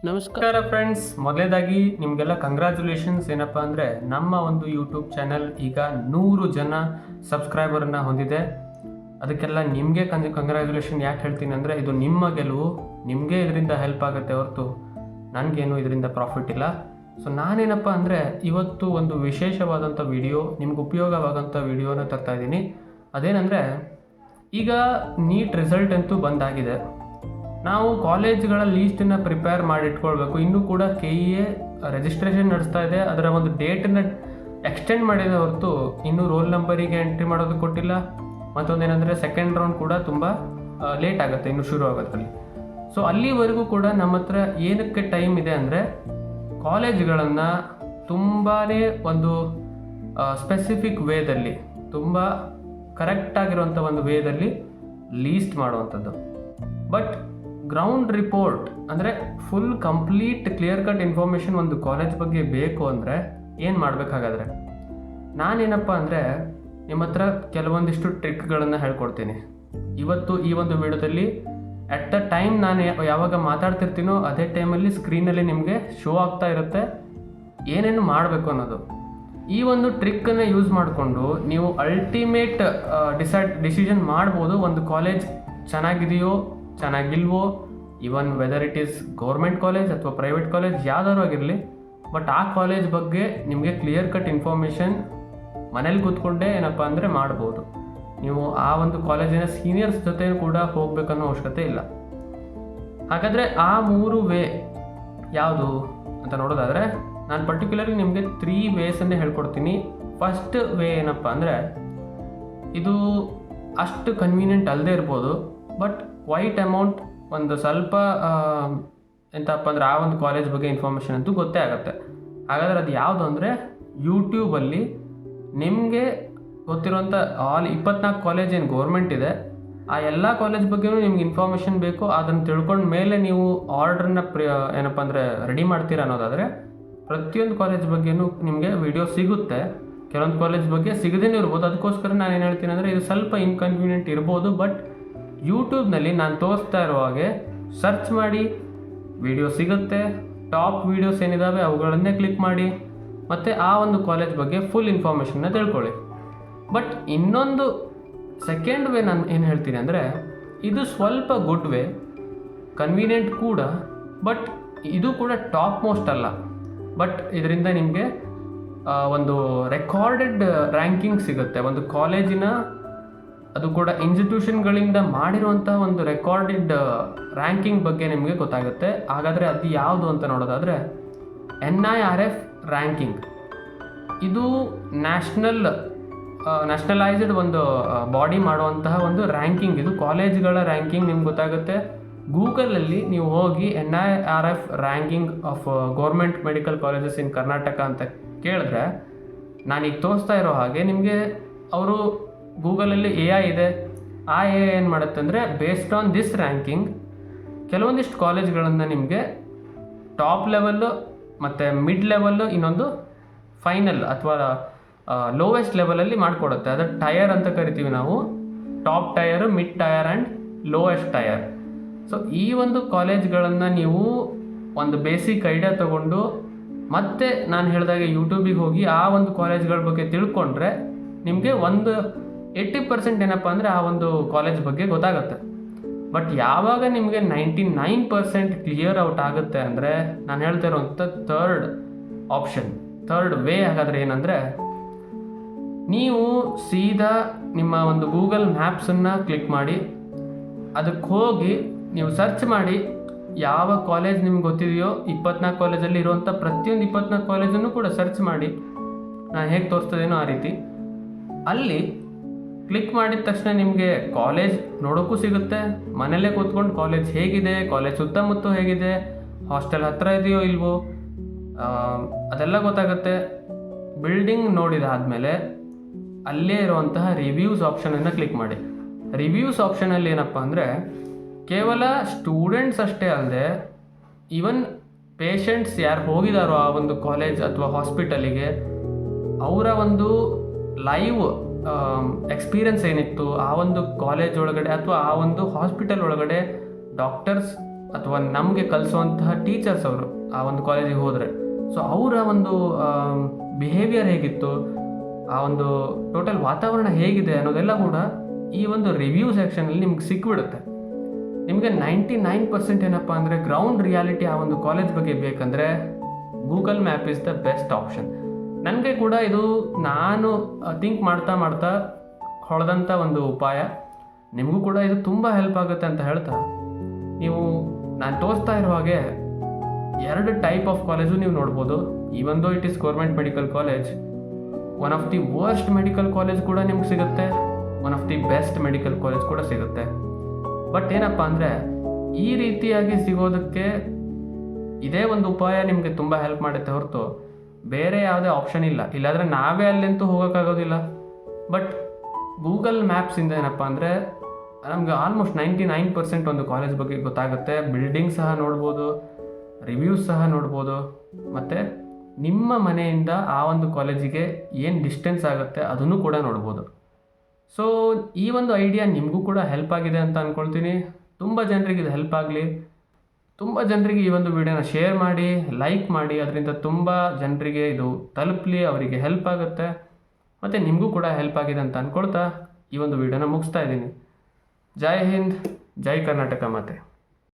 ನಮಸ್ಕಾರ ಫ್ರೆಂಡ್ಸ್, ಮೊದಲೇದಾಗಿ ನಿಮಗೆಲ್ಲ ಕಂಗ್ರ್ಯಾಚುಲೇಷನ್ಸ್. ಏನಪ್ಪ ಅಂದರೆ ನಮ್ಮ ಒಂದು ಯೂಟ್ಯೂಬ್ ಚಾನಲ್ ಈಗ 100 ಜನ ಸಬ್ಸ್ಕ್ರೈಬರನ್ನು ಹೊಂದಿದೆ. ಅದಕ್ಕೆಲ್ಲ ನಿಮಗೆ ಕಂಗ್ರ್ಯಾಚುಲೇಷನ್ ಯಾಕೆ ಹೇಳ್ತೀನಿ ಅಂದರೆ, ಇದು ನಿಮ್ಮ ಗೆಲುವು, ನಿಮಗೆ ಇದರಿಂದ ಹೆಲ್ಪ್ ಆಗುತ್ತೆ ಹೊರತು ನನಗೇನು ಇದರಿಂದ ಪ್ರಾಫಿಟ್ ಇಲ್ಲ. ಸೊ ನಾನೇನಪ್ಪ ಅಂದರೆ ಇವತ್ತು ಒಂದು ವಿಶೇಷವಾದಂಥ ವಿಡಿಯೋ, ನಿಮ್ಗೆ ಉಪಯೋಗವಾದಂಥ ವಿಡಿಯೋನ ತರ್ತಾ ಇದ್ದೀನಿ. ಅದೇನೆಂದರೆ, ಈಗ ನೀಟ್ ರಿಸಲ್ಟ್ ಅಂತೂ ಬಂದಾಗಿದೆ. ನಾವು ಕಾಲೇಜ್ಗಳ ಲೀಸ್ಟನ್ನು ಪ್ರಿಪೇರ್ ಮಾಡಿ ಇಟ್ಕೊಳ್ಬೇಕು. ಇನ್ನೂ ಕೂಡ KEA ರಿಜಿಸ್ಟ್ರೇಷನ್ ನಡೆಸ್ತಾ ಇದೆ. ಅದರ ಒಂದು ಡೇಟನ್ನು ಎಕ್ಸ್ಟೆಂಡ್ ಮಾಡಿದೆ ಹೊರತು ಇನ್ನೂ ರೋಲ್ ನಂಬರಿಗೆ ಎಂಟ್ರಿ ಮಾಡೋದು ಕೊಟ್ಟಿಲ್ಲ. ಮತ್ತೊಂದೇನೆಂದರೆ, ಸೆಕೆಂಡ್ ರೌಂಡ್ ಕೂಡ ತುಂಬ ಲೇಟ್ ಆಗುತ್ತೆ, ಇನ್ನೂ ಶುರು ಆಗೋದ್ರಲ್ಲಿ. ಸೊ ಅಲ್ಲಿವರೆಗೂ ಕೂಡ ನಮ್ಮ ಹತ್ರ ಏನಕ್ಕೆ ಟೈಮ್ ಇದೆ ಅಂದರೆ, ಕಾಲೇಜ್ಗಳನ್ನು ತುಂಬಾ ಒಂದು ಸ್ಪೆಸಿಫಿಕ್ ವೇದಲ್ಲಿ, ತುಂಬ ಕರೆಕ್ಟಾಗಿರುವಂಥ ಒಂದು ವೇದಲ್ಲಿ ಲೀಸ್ಟ್ ಮಾಡುವಂಥದ್ದು. ಬಟ್ ಗ್ರೌಂಡ್ ರಿಪೋರ್ಟ್ ಅಂದರೆ full complete clear cut information ಒಂದು ಕಾಲೇಜ್ ಬಗ್ಗೆ ಬೇಕು ಅಂದರೆ ಏನು ಮಾಡಬೇಕಾಗಾದ್ರೆ, ನಾನೇನಪ್ಪ ಅಂದರೆ ನಿಮ್ಮ ಹತ್ರ ಕೆಲವೊಂದಿಷ್ಟು ಟ್ರಿಕ್ಗಳನ್ನು ಹೇಳ್ಕೊಡ್ತೀನಿ. ಇವತ್ತು ಈ ಒಂದು ವಿಡಿಯೋದಲ್ಲಿ ಅಟ್ ದ ಟೈಮ್ ನಾನು ಯಾವಾಗ ಮಾತಾಡ್ತಿರ್ತೀನೋ ಅದೇ ಟೈಮಲ್ಲಿ ಸ್ಕ್ರೀನಲ್ಲಿ ನಿಮಗೆ ಶೋ ಆಗ್ತಾ ಇರುತ್ತೆ ಏನೇನು ಮಾಡಬೇಕು ಅನ್ನೋದು. ಈ ಒಂದು ಟ್ರಿಕ್ಕನ್ನು ಯೂಸ್ ಮಾಡಿಕೊಂಡು ನೀವು ಅಲ್ಟಿಮೇಟ್ ಡಿಸಿಷನ್ ಮಾಡ್ಬೋದು. ಒಂದು ಕಾಲೇಜ್ ಚೆನ್ನಾಗಿದೆಯೋ ಚೆನ್ನಾಗಿಲ್ವೋ, even whether it is government college ಅಥವಾ ಪ್ರೈವೇಟ್ ಕಾಲೇಜ್ ಯಾವ್ದಾದ್ರು ಆಗಿರಲಿ, ಬಟ್ ಆ ಕಾಲೇಜ್ ಬಗ್ಗೆ ನಿಮಗೆ ಕ್ಲಿಯರ್ ಕಟ್ ಇನ್ಫಾರ್ಮೇಷನ್ ಮನೇಲಿ ಕೂತ್ಕೊಂಡೇ ಏನಪ್ಪ ಅಂದರೆ ಮಾಡ್ಬೋದು. ನೀವು ಆ ಒಂದು ಕಾಲೇಜಿನ ಸೀನಿಯರ್ಸ್ ಜೊತೆ ಕೂಡ ಹೋಗ್ಬೇಕನ್ನೋ ಅವಶ್ಯಕತೆ ಇಲ್ಲ. ಹಾಗಾದರೆ ಆ 3 ವೇ ಯಾವುದು ಅಂತ ನೋಡೋದಾದರೆ, ನಾನು ಪರ್ಟಿಕ್ಯುಲರ್ಲಿ ನಿಮಗೆ 3 ವೇಸನ್ನೇ ಹೇಳ್ಕೊಡ್ತೀನಿ. ಫಸ್ಟ್ ವೇ ಏನಪ್ಪ ಅಂದರೆ, ಇದು ಅಷ್ಟು ಕನ್ವೀನಿಯೆಂಟ್ ಅಲ್ಲದೆ ಇರ್ಬೋದು, ಬಟ್ ಕ್ವೈಟ್ ಅಮೌಂಟ್ ಒಂದು ಸ್ವಲ್ಪ ಎಂತಪ್ಪ ಅಂದರೆ ಆ ಒಂದು ಕಾಲೇಜ್ ಬಗ್ಗೆ ಇನ್ಫಾರ್ಮೇಷನ್ ಅಂತೂ ಗೊತ್ತೇ ಆಗುತ್ತೆ. ಹಾಗಾದರೆ ಅದು ಯಾವುದು ಅಂದರೆ, ಯೂಟ್ಯೂಬಲ್ಲಿ ನಿಮಗೆ ಗೊತ್ತಿರೋಂಥ 24 ಕಾಲೇಜ್ ಏನು ಗೌರ್ಮೆಂಟ್ ಇದೆ, ಆ ಎಲ್ಲ ಕಾಲೇಜ್ ಬಗ್ಗೆಯೂ ನಿಮ್ಗೆ ಇನ್ಫಾರ್ಮೇಷನ್ ಬೇಕು. ಅದನ್ನು ತಿಳ್ಕೊಂಡ ಮೇಲೆ ನೀವು ಆರ್ಡ್ರನ್ನ ಏನಪ್ಪ ಅಂದರೆ ರೆಡಿ ಮಾಡ್ತೀರಾ ಅನ್ನೋದಾದರೆ, ಪ್ರತಿಯೊಂದು ಕಾಲೇಜ್ ಬಗ್ಗೆಯೂ ನಿಮಗೆ ವಿಡಿಯೋ ಸಿಗುತ್ತೆ. ಕೆಲವೊಂದು ಕಾಲೇಜ್ ಬಗ್ಗೆ ಸಿಗದೇನೂ ಇರ್ಬೋದು. ಅದಕ್ಕೋಸ್ಕರ ನಾನು ಏನು ಹೇಳ್ತೀನಿ ಅಂದರೆ, ಇದು ಸ್ವಲ್ಪ ಇನ್ಕನ್ವೀನಿಯೆಂಟ್ ಇರ್ಬೋದು, ಬಟ್ ಯೂಟ್ಯೂಬ್ನಲ್ಲಿ ನಾನು ತೋರಿಸ್ತಾ ಇರೋ ಹಾಗೆ ಸರ್ಚ್ ಮಾಡಿ ವಿಡಿಯೋ ಸಿಗುತ್ತೆ. ಟಾಪ್ ವೀಡಿಯೋಸ್ ಏನಿದ್ದಾವೆ ಅವುಗಳನ್ನೇ ಕ್ಲಿಕ್ ಮಾಡಿ, ಮತ್ತು ಆ ಒಂದು ಕಾಲೇಜ್ ಬಗ್ಗೆ ಫುಲ್ ಇನ್ಫಾರ್ಮೇಷನ್ನ ತಿಳ್ಕೊಳ್ಳಿ. ಬಟ್ ಇನ್ನೊಂದು ಸೆಕೆಂಡ್ ವೇ ನಾನು ಏನು ಹೇಳ್ತೀನಿ ಅಂದರೆ, ಇದು ಸ್ವಲ್ಪ ಗುಡ್ ವೇ, ಕನ್ವೀನಿಯೆಂಟ್ ಕೂಡ, ಬಟ್ ಇದು ಕೂಡ ಟಾಪ್ ಮೋಸ್ಟ್ ಅಲ್ಲ. ಬಟ್ ಇದರಿಂದ ನಿಮಗೆ ಒಂದು ರೆಕಾರ್ಡೆಡ್ ರ್ಯಾಂಕಿಂಗ್ ಸಿಗುತ್ತೆ. ಒಂದು ಕಾಲೇಜಿನ, ಅದು ಕೂಡ ಇನ್ಸ್ಟಿಟ್ಯೂಷನ್ಗಳಿಂದ ಮಾಡಿರುವಂಥ ಒಂದು ರೆಕಾರ್ಡೆಡ್ ರ್ಯಾಂಕಿಂಗ್ ಬಗ್ಗೆ ನಿಮಗೆ ಗೊತ್ತಾಗುತ್ತೆ. ಹಾಗಾದರೆ ಅದು ಯಾವುದು ಅಂತ ನೋಡೋದಾದರೆ, NIRF ರ್ಯಾಂಕಿಂಗ್. ಇದು ನ್ಯಾಷನಲೈಸ್ಡ್ ಒಂದು ಬಾಡಿ ಮಾಡುವಂತಹ ಒಂದು ರ್ಯಾಂಕಿಂಗ್. ಇದು ಕಾಲೇಜ್ಗಳ ರ್ಯಾಂಕಿಂಗ್ ನಿಮ್ಗೆ ಗೊತ್ತಾಗುತ್ತೆ. ಗೂಗಲಲ್ಲಿ ನೀವು ಹೋಗಿ NIRF ranking of government medical colleges ಇನ್ ಕರ್ನಾಟಕ ಅಂತ ಕೇಳಿದ್ರೆ, ನಾನೀಗ ತೋರಿಸ್ತಾ ಇರೋ ಹಾಗೆ ನಿಮಗೆ ಅವರು ಗೂಗಲಲ್ಲಿ AI ಇದೆ. ಆ AI ಏನು ಮಾಡುತ್ತೆ ಅಂದರೆ, ಬೇಸ್ಡ್ ಆನ್ ದಿಸ್ ರ್ಯಾಂಕಿಂಗ್ ಕೆಲವೊಂದಿಷ್ಟು ಕಾಲೇಜ್ಗಳನ್ನು ನಿಮಗೆ ಟಾಪ್ ಲೆವೆಲ್ಲು ಮತ್ತು ಮಿಡ್ ಲೆವೆಲ್ಲು, ಇನ್ನೊಂದು ಫೈನಲ್ ಅಥವಾ ಲೋವೆಸ್ಟ್ ಲೆವೆಲಲ್ಲಿ ಮಾಡಿಕೊಡುತ್ತೆ. ಅದು ಟಯರ್ ಅಂತ ಕರಿತೀವಿ ನಾವು. Top tier, mid tier and lowest tier. So ಈ ಒಂದು ಕಾಲೇಜ್ಗಳನ್ನು ನೀವು ಒಂದು ಬೇಸಿಕ್ ಐಡಿಯಾ ತೊಗೊಂಡು ಮತ್ತೆ ನಾನು ಹೇಳಿದಾಗೆ ಯೂಟ್ಯೂಬಿಗೆ ಹೋಗಿ ಆ ಒಂದು ಕಾಲೇಜ್ಗಳ ಬಗ್ಗೆ ತಿಳ್ಕೊಂಡ್ರೆ ನಿಮಗೆ ಒಂದು 80% ಏನಪ್ಪ ಅಂದರೆ ಆ ಒಂದು ಕಾಲೇಜ್ ಬಗ್ಗೆ ಗೊತ್ತಾಗುತ್ತೆ. ಬಟ್ ಯಾವಾಗ ನಿಮಗೆ 99% ಕ್ಲಿಯರ್ ಔಟ್ ಆಗುತ್ತೆ ಅಂದರೆ, ನಾನು ಹೇಳ್ತಾ ಇರೋಂಥ ಥರ್ಡ್ ವೇ ಹಾಗಾದರೆ ಏನಂದರೆ, ನೀವು ಸೀದಾ ನಿಮ್ಮ ಒಂದು ಗೂಗಲ್ ಮ್ಯಾಪ್ಸನ್ನು ಕ್ಲಿಕ್ ಮಾಡಿ, ಅದಕ್ಕೆ ಹೋಗಿ ನೀವು ಸರ್ಚ್ ಮಾಡಿ ಯಾವ ಕಾಲೇಜ್ ನಿಮ್ಗೆ ಗೊತ್ತಿದೆಯೋ, 24 ಕಾಲೇಜಲ್ಲಿ ಇರುವಂಥ ಪ್ರತಿಯೊಂದು 24 ಕಾಲೇಜನ್ನು ಕೂಡ ಸರ್ಚ್ ಮಾಡಿ, ನಾನು ಹೇಗೆ ತೋರಿಸ್ತದೇನೋ ಆ ರೀತಿ ಅಲ್ಲಿ ಕ್ಲಿಕ್ ಮಾಡಿದ ತಕ್ಷಣ ನಿಮಗೆ ಕಾಲೇಜ್ ನೋಡೋಕ್ಕೂ ಸಿಗುತ್ತೆ. ಮನೆಯಲ್ಲೇ ಕೂತ್ಕೊಂಡು ಕಾಲೇಜ್ ಹೇಗಿದೆ, ಕಾಲೇಜ್ ಸುತ್ತಮುತ್ತ ಹೇಗಿದೆ, ಹಾಸ್ಟೆಲ್ ಹತ್ತಿರ ಇದೆಯೋ ಇಲ್ವೋ ಅದೆಲ್ಲ ಗೊತ್ತಾಗುತ್ತೆ. ಬಿಲ್ಡಿಂಗ್ ನೋಡಿದಾದಮೇಲೆ ಅಲ್ಲೇ ಇರುವಂತಹ ರಿವ್ಯೂಸ್ ಆಪ್ಷನನ್ನು ಕ್ಲಿಕ್ ಮಾಡಿ. ರಿವ್ಯೂಸ್ ಆಪ್ಷನಲ್ಲಿ ಏನಪ್ಪ ಅಂದರೆ, ಕೇವಲ ಸ್ಟೂಡೆಂಟ್ಸ್ ಅಷ್ಟೇ ಅಲ್ಲದೆ ಈವನ್ ಪೇಷಂಟ್ಸ್ ಯಾರು ಹೋಗಿದಾರೋ ಆ ಒಂದು ಕಾಲೇಜ್ ಅಥವಾ ಹಾಸ್ಪಿಟಲಿಗೆ, ಅವರ ಒಂದು ಲೈವ್ ಎಕ್ಸ್ಪೀರಿಯನ್ಸ್ ಏನಿತ್ತು ಆ ಒಂದು ಕಾಲೇಜ್ ಒಳಗಡೆ ಅಥವಾ ಆ ಒಂದು ಹಾಸ್ಪಿಟಲ್ ಒಳಗಡೆ, ಡಾಕ್ಟರ್ಸ್ ಅಥವಾ ನಮಗೆ ಕಲಿಸುವಂತಹ ಟೀಚರ್ಸ್ ಅವರು ಆ ಒಂದು ಕಾಲೇಜಿಗೆ ಹೋದರೆ, ಸೊ ಅವರ ಒಂದು ಬಿಹೇವಿಯರ್ ಹೇಗಿತ್ತು, ಆ ಒಂದು ಟೋಟಲ್ ವಾತಾವರಣ ಹೇಗಿದೆ ಅನ್ನೋದೆಲ್ಲ ಕೂಡ ಈ ಒಂದು ರಿವ್ಯೂ ಸೆಕ್ಷನಲ್ಲಿ ನಿಮ್ಗೆ ಸಿಕ್ಬಿಡುತ್ತೆ. ನಿಮಗೆ 99% ಏನಪ್ಪ ಅಂದರೆ ಗ್ರೌಂಡ್ ರಿಯಾಲಿಟಿ ಆ ಒಂದು ಕಾಲೇಜ್ ಬಗ್ಗೆ ಬೇಕಂದರೆ Google map is the best option. ನನಗೆ ಕೂಡ ಇದು ನಾನು ಥಿಂಕ್ ಮಾಡ್ತಾ ಹೊಳೆದಂಥ ಒಂದು ಉಪಾಯ. ನಿಮಗೂ ಕೂಡ ಇದು ತುಂಬ ಹೆಲ್ಪ್ ಆಗುತ್ತೆ ಅಂತ ಹೇಳ್ತಾ, ನೀವು ನಾನು ತೋರಿಸ್ತಾ ಇರೋ ಹಾಗೆ 2 ಟೈಪ್ ಆಫ್ ಕಾಲೇಜು ನೀವು ನೋಡ್ಬೋದು. Even though it is government medical college, one of the worst medical college ಕೂಡ ನಿಮ್ಗೆ ಸಿಗುತ್ತೆ, one of the best medical college ಕೂಡ ಸಿಗುತ್ತೆ. ಬಟ್ ಏನಪ್ಪ ಅಂದರೆ ಈ ರೀತಿಯಾಗಿ ಸಿಗೋದಕ್ಕೆ ಇದೇ ಒಂದು ಉಪಾಯ ನಿಮಗೆ ತುಂಬ ಹೆಲ್ಪ್ ಮಾಡುತ್ತೆ ಹೊರತು ಬೇರೆ ಯಾವುದೇ ಆಪ್ಷನ್ ಇಲ್ಲ. ಇಲ್ಲಾಂದರೆ ನಾವೇ ಅಲ್ಲಂತೂ ಹೋಗೋಕ್ಕಾಗೋದಿಲ್ಲ. ಬಟ್ ಗೂಗಲ್ ಮ್ಯಾಪ್ಸಿಂದ ಏನಪ್ಪ ಅಂದರೆ ನಮಗೆ ಆಲ್ಮೋಸ್ಟ್ 99% ಒಂದು ಕಾಲೇಜ್ ಬಗ್ಗೆ ಗೊತ್ತಾಗುತ್ತೆ. ಬಿಲ್ಡಿಂಗ್ ಸಹ ನೋಡ್ಬೋದು, ರಿವ್ಯೂಸ್ ಸಹ ನೋಡ್ಬೋದು, ಮತ್ತು ನಿಮ್ಮ ಮನೆಯಿಂದ ಆ ಒಂದು ಕಾಲೇಜಿಗೆ ಏನು ಡಿಸ್ಟೆನ್ಸ್ ಆಗುತ್ತೆ ಅದನ್ನು ಕೂಡ ನೋಡ್ಬೋದು. ಸೊ ಈ ಒಂದು ಐಡಿಯಾ ನಿಮಗೂ ಕೂಡ ಹೆಲ್ಪ್ ಆಗಿದೆ ಅಂತ ಅಂದ್ಕೊಳ್ತೀನಿ. ತುಂಬ ಜನರಿಗೆ ಇದು ಹೆಲ್ಪ್ ಆಗಲಿ. ತುಂಬ ಜನರಿಗೆ ಈ ಒಂದು ವಿಡಿಯೋನ ಶೇರ್ ಮಾಡಿ, ಲೈಕ್ ಮಾಡಿ, ಅದರಿಂದ ತುಂಬ ಜನರಿಗೆ ಇದು ತಲುಪಲಿ, ಅವರಿಗೆ ಹೆಲ್ಪ್ ಆಗುತ್ತೆ, ಮತ್ತು ನಿಮಗೂ ಕೂಡ ಹೆಲ್ಪ್ ಆಗಿದೆ ಅಂತ ಅಂದ್ಕೊಳ್ತಾ ಈ ಒಂದು ವಿಡಿಯೋನ ಮುಗಿಸ್ತಾ ಇದ್ದೀನಿ. ಜೈ ಹಿಂದ್, ಜೈ ಕರ್ನಾಟಕ ಮಾತೆ.